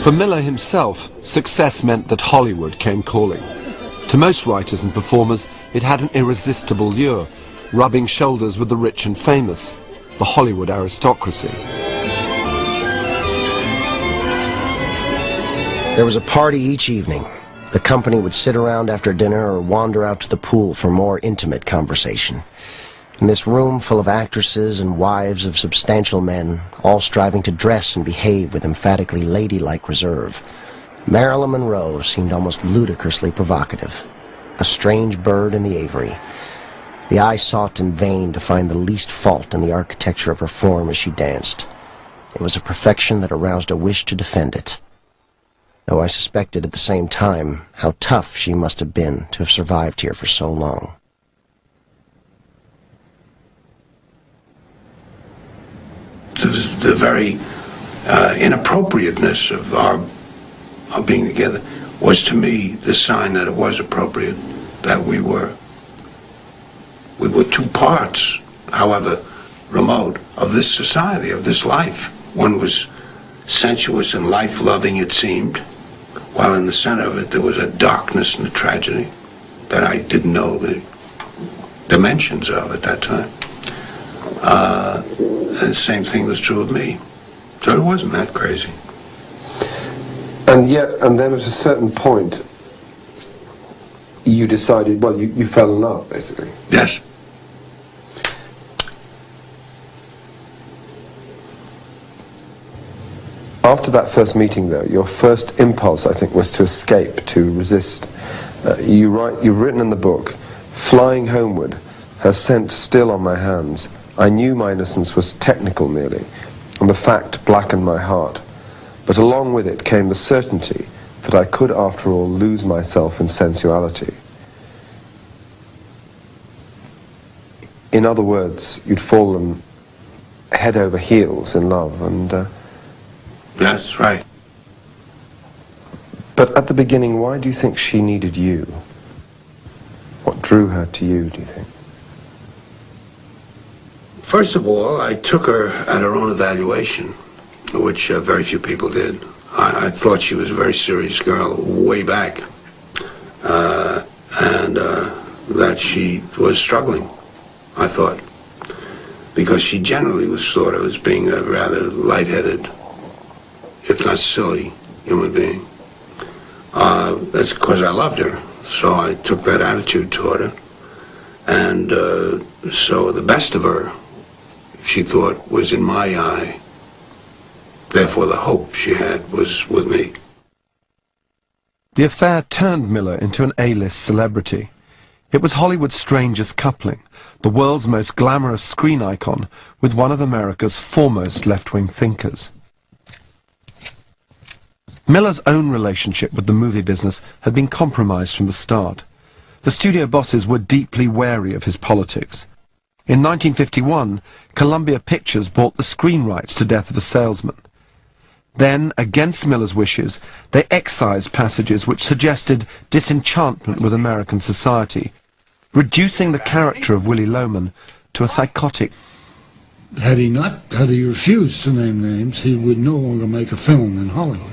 For Miller himself, success meant that Hollywood came calling. To most writers and performers, it had an irresistible lure, rubbing shoulders with the rich and famous, the Hollywood aristocracy. There was a party each evening. The company would sit around after dinner or wander out to the pool for more intimate conversation. In this room full of actresses and wives of substantial men, all striving to dress and behave with emphatically ladylike reserve, Marilyn Monroe seemed almost ludicrously provocative, a strange bird in the aviary. The eye sought in vain to find the least fault in the architecture of her form as she danced. It was a perfection that aroused a wish to defend it, though I suspected at the same time how tough she must have been to have survived here for so long. The very inappropriateness of our being together was to me the sign that it was appropriate, that we were two parts, however remote, of this society, of this life. One was sensuous and life-loving, it seemed, while in the center of it there was a darkness and a tragedy that I didn't know the dimensions of at that time. And the same thing was true of me. So it wasn't that crazy. And then at a certain point, you decided, well, you fell in love, basically. Yes. After that first meeting, though, your first impulse, I think, was to escape, to resist. You've written in the book, "Flying homeward, her scent still on my hands. I knew my innocence was technical merely, and the fact blackened my heart. But along with it came the certainty that I could, after all, lose myself in sensuality." In other words, you'd fallen head over heels in love, and... That's right. But at the beginning, why do you think she needed you? What drew her to you, do you think? First of all, I took her at her own evaluation, which very few people did. I thought she was a very serious girl way back, and that she was struggling, I thought, because she generally was thought of as being a rather lightheaded, if not silly, human being. That's because I loved her, so I took that attitude toward her, and so the best of her, she thought, was in my eye. Therefore, the hope she had was with me. The affair turned Miller into an A-list celebrity. It was Hollywood's strangest coupling, the world's most glamorous screen icon with one of America's foremost left-wing thinkers. Miller's own relationship with the movie business had been compromised from the start. The studio bosses were deeply wary of his politics. In 1951, Columbia Pictures bought the screen rights to Death of a Salesman. Then, against Miller's wishes, they excised passages which suggested disenchantment with American society, reducing the character of Willy Loman to a psychotic. Had he refused to name names, he would no longer make a film in Hollywood.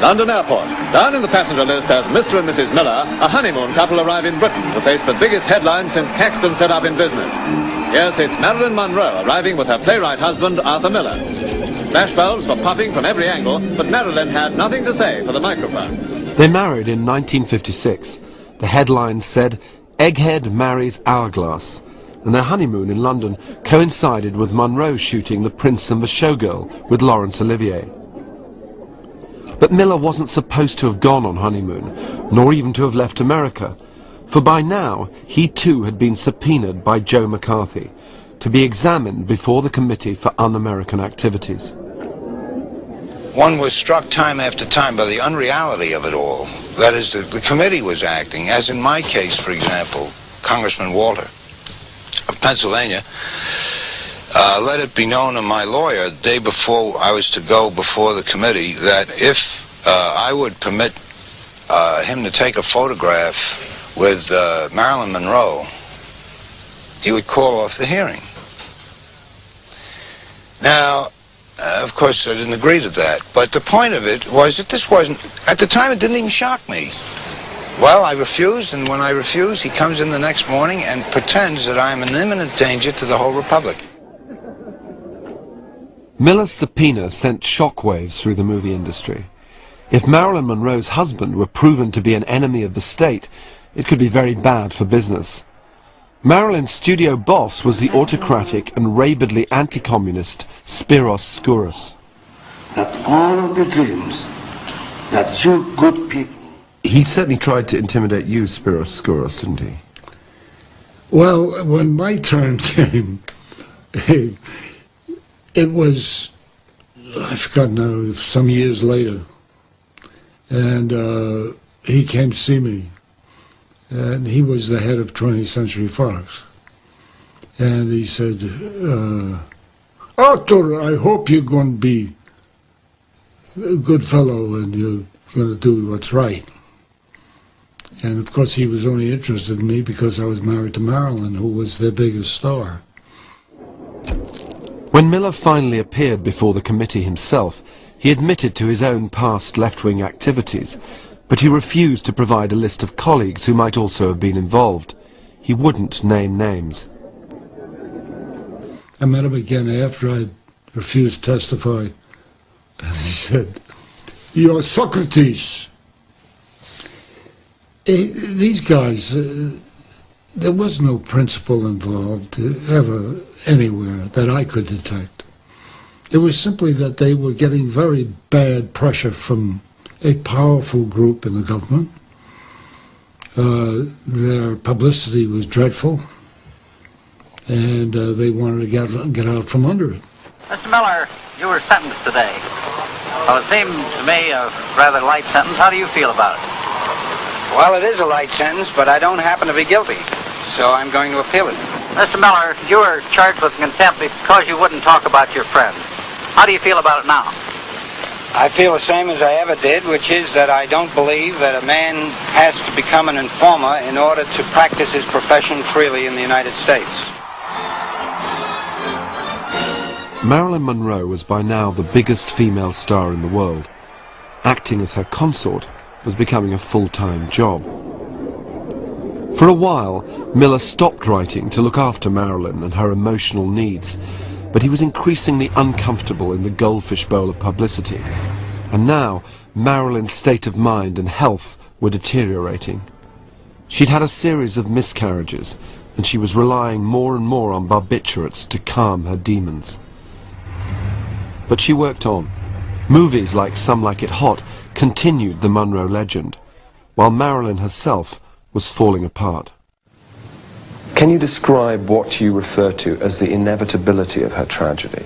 London Airport. Down in the passenger list as Mr. and Mrs. Miller, a honeymoon couple arrive in Britain to face the biggest headline since Caxton set up in business. Yes, it's Marilyn Monroe arriving with her playwright husband, Arthur Miller. Flashbulbs were popping from every angle, but Marilyn had nothing to say for the microphone. They married in 1956. The headline said, "Egghead marries Hourglass," and their honeymoon in London coincided with Monroe shooting The Prince and the Showgirl with Laurence Olivier. But Miller wasn't supposed to have gone on honeymoon, nor even to have left America, for by now he too had been subpoenaed by Joe McCarthy to be examined before the Committee for Un-American Activities. One was struck time after time by the unreality of it all. That is, the committee was acting, as in my case, for example, Congressman Walter of Pennsylvania, let it be known to my lawyer the day before I was to go before the committee that if I would permit him to take a photograph with Marilyn Monroe, he would call off the hearing. Now, of course, I didn't agree to that, but the point of it was that this wasn't, at the time it didn't even shock me. Well, I refused, and when I refused, he comes in the next morning and pretends that I'm an imminent danger to the whole Republic. Miller's subpoena sent shockwaves through the movie industry. If Marilyn Monroe's husband were proven to be an enemy of the state, it could be very bad for business. Marilyn's studio boss was the autocratic and rabidly anti-communist Spiros Skouras. That all of the dreams that you good people... He certainly tried to intimidate you, Spiros Skouras, didn't he? Well, when my turn came, it was, I forgot now, some years later, and he came to see me, and he was the head of 20th Century Fox, and he said, Arthur, I hope you're going to be a good fellow and you're going to do what's right. And of course he was only interested in me because I was married to Marilyn, who was their biggest star. When Miller finally appeared before the committee himself, he admitted to his own past left-wing activities, but he refused to provide a list of colleagues who might also have been involved. He wouldn't name names. I met him again after I refused to testify, and he said, "You're Socrates." These guys, there was no principle involved ever anywhere that I could detect. It was simply that they were getting very bad pressure from a powerful group in the government. Their publicity was dreadful, and they wanted to get out from under it. Mr. Miller, you were sentenced today. Well, it seemed to me a rather light sentence. How do you feel about it? Well, it is a light sentence, but I don't happen to be guilty, so I'm going to appeal it. Mr. Miller, you were charged with contempt because you wouldn't talk about your friends. How do you feel about it now? I feel the same as I ever did, which is that I don't believe that a man has to become an informer in order to practice his profession freely in the United States. Marilyn Monroe was by now the biggest female star in the world. Acting as her consort was becoming a full-time job. For a while, Miller stopped writing to look after Marilyn and her emotional needs, but he was increasingly uncomfortable in the goldfish bowl of publicity. And now, Marilyn's state of mind and health were deteriorating. She'd had a series of miscarriages, and she was relying more and more on barbiturates to calm her demons. But she worked on. Movies like Some Like It Hot continued the Monroe legend, while Marilyn herself was falling apart. Can you describe what you refer to as the inevitability of her tragedy?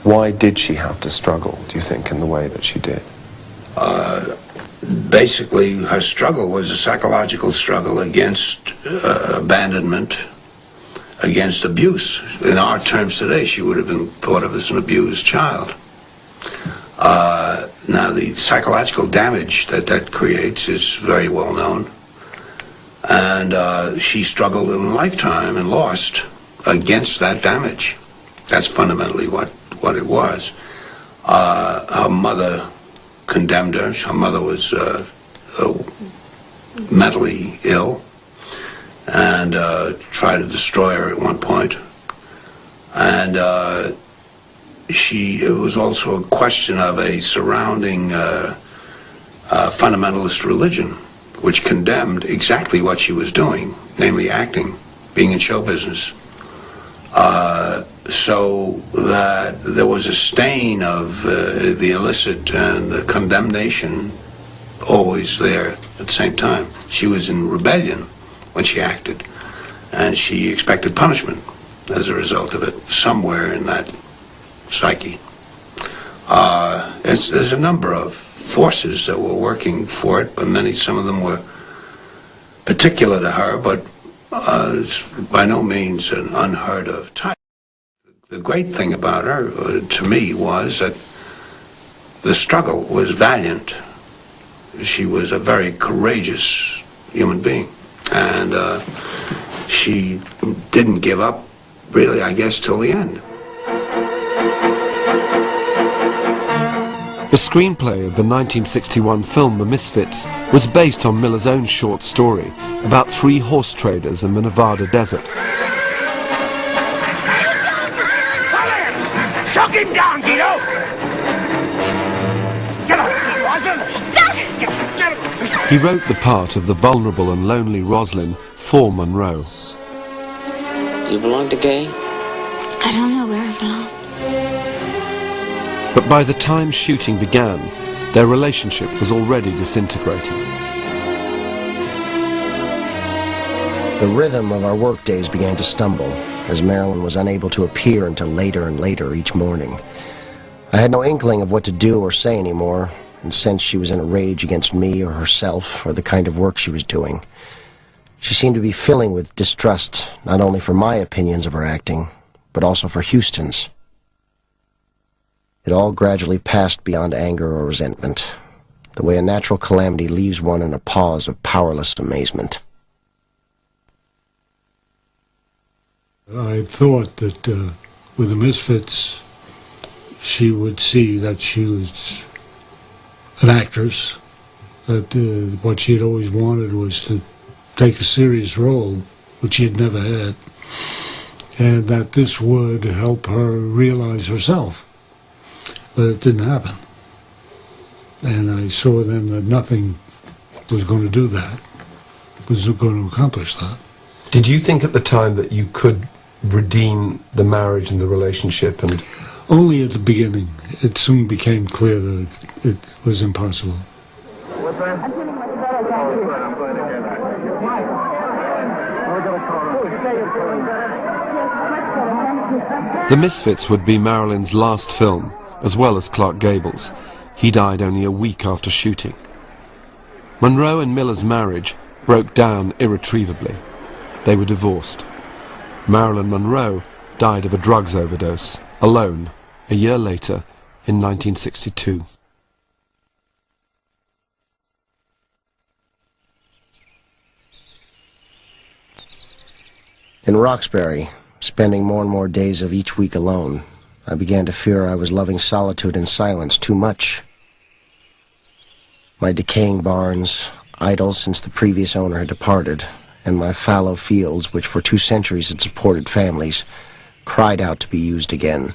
Why did she have to struggle, do you think, in the way that she did? Basically, her struggle was a psychological struggle against abandonment, against abuse. In our terms today, she would have been thought of as an abused child. Now, the psychological damage that creates is very well known. And she struggled in a lifetime and lost against that damage. That's fundamentally what it was. Her mother condemned her. Her mother was mentally ill and tried to destroy her at one point. And it was also a question of a surrounding fundamentalist religion, which condemned exactly what she was doing, namely acting, being in show business. So that there was a stain of the illicit and the condemnation always there at the same time. She was in rebellion when she acted, and she expected punishment as a result of it, somewhere in that psyche. There's a number of forces that were working for it, but some of them were particular to her, but it's by no means an unheard of type. The great thing about her, to me, was that the struggle was valiant. She was a very courageous human being, and she didn't give up, really, I guess, till the end. The screenplay of the 1961 film The Misfits was based on Miller's own short story about 3 horse traders in the Nevada desert. Chuck him down, Guido! Get up, Roslyn! Stop! Get him! He wrote the part of the vulnerable and lonely Roslyn for Monroe. You belong to Gay? I don't know where I belong. But by the time shooting began, their relationship was already disintegrating. The rhythm of our work days began to stumble, as Marilyn was unable to appear until later and later each morning. I had no inkling of what to do or say anymore, and sensed she was in a rage against me or herself or the kind of work she was doing. She seemed to be filling with distrust, not only for my opinions of her acting, but also for Houston's. It all gradually passed beyond anger or resentment, the way a natural calamity leaves one in a pause of powerless amazement. I thought that with the Misfits, she would see that she was an actress, that what she had always wanted was to take a serious role, which she had never had, and that this would help her realize herself. But it didn't happen. And I saw then that nothing was going to do that, was going to accomplish that. Did you think at the time that you could redeem the marriage and the relationship? And only at the beginning. It soon became clear that it was impossible. The Misfits would be Marilyn's last film, as well as Clark Gable's. He died only a week after shooting. Monroe and Miller's marriage broke down irretrievably. They were divorced. Marilyn Monroe died of a drugs overdose, alone, a year later, in 1962. In Roxbury, spending more and more days of each week alone, I began to fear I was loving solitude and silence too much. My decaying barns, idle since the previous owner had departed, and my fallow fields, which for 2 centuries had supported families, cried out to be used again.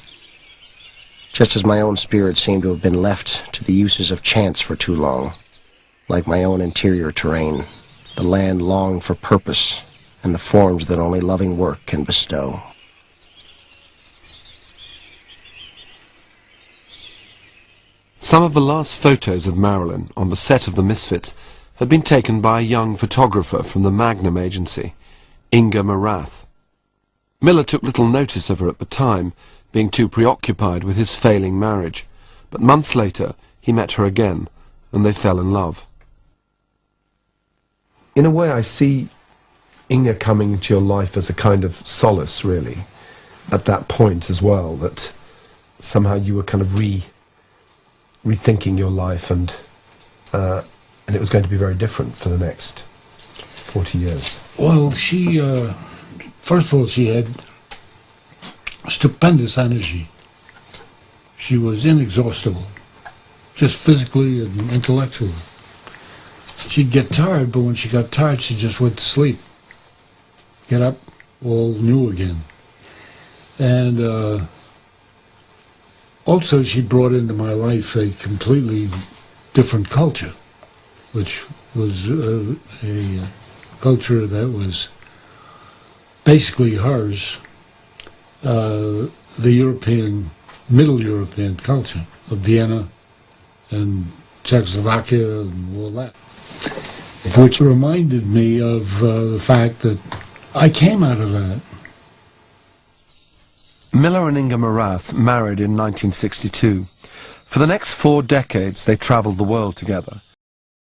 Just as my own spirit seemed to have been left to the uses of chance for too long, like my own interior terrain, the land longed for purpose and the forms that only loving work can bestow. Some of the last photos of Marilyn on the set of The Misfits had been taken by a young photographer from the Magnum agency, Inga Marath. Miller took little notice of her at the time, being too preoccupied with his failing marriage, but months later he met her again, and they fell in love. in a way I see Inga coming into your life as a kind of solace, really, at that point as well, that somehow you were kind of rethinking your life, and it was going to be very different for the next 40 years. Well, she, first of all, she had stupendous energy. She was inexhaustible, just physically and intellectually. She'd get tired, but when she got tired, she just went to sleep. Get up, all new again. And also she brought into my life a completely different culture, which was a culture that was basically hers, the European, Middle European culture of Vienna and Czechoslovakia and all that, which reminded me of the fact that I came out of that. Miller and Inga Marath married in 1962. For the next 4 decades they travelled the world together.